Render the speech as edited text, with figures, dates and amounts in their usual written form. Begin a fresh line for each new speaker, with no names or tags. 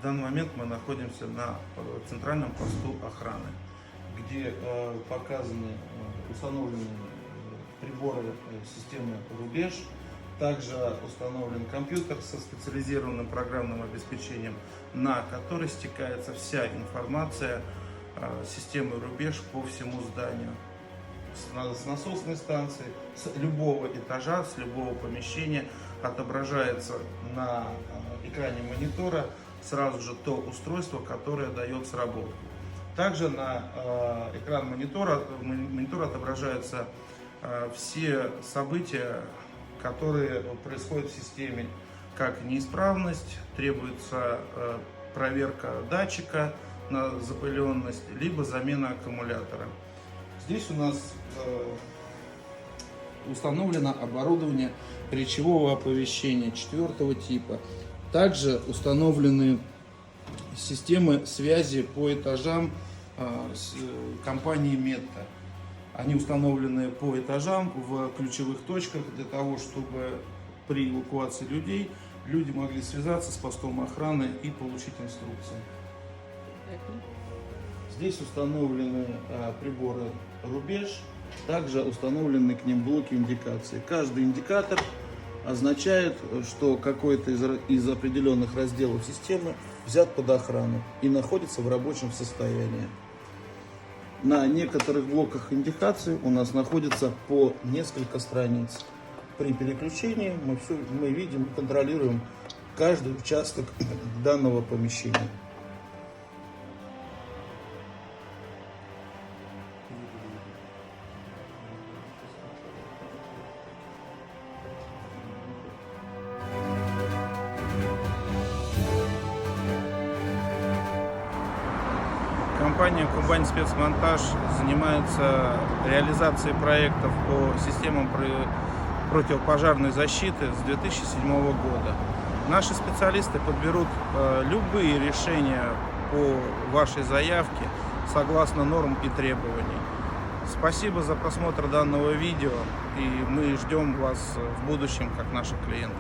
данный момент мы находимся на центральном посту охраны, где установлены приборы системы «Рубеж». Также установлен компьютер со специализированным программным обеспечением, на который стекается вся информация системы «Рубеж» по всему зданию. С насосной станции, с любого этажа, с любого помещения отображается на экране монитора сразу же то устройство, которое дает сработку. Также на экран монитора отображаются все события, которые происходят в системе, как неисправность, требуется проверка датчика на запыленность, либо замена аккумулятора. Здесь у нас установлено оборудование речевого оповещения 4-го типа. Также установлены системы связи по этажам с компанией Метта. Они установлены по этажам в ключевых точках для того, чтобы при эвакуации людей люди могли связаться с постом охраны и получить инструкции. Здесь установлены приборы «Рубеж», также установлены к ним блоки индикации. Каждый индикатор означает, что какой-то из определенных разделов системы взят под охрану и находится в рабочем состоянии. На некоторых блоках индикации у нас находится по несколько страниц. При переключении мы видим и контролируем каждый участок данного помещения. Компания «Кубань Спецмонтаж» занимается реализацией проектов по системам противопожарной защиты с 2007 года. Наши специалисты подберут любые решения по вашей заявке согласно норм и требований. Спасибо за просмотр данного видео, и мы ждем вас в будущем как наших клиентов.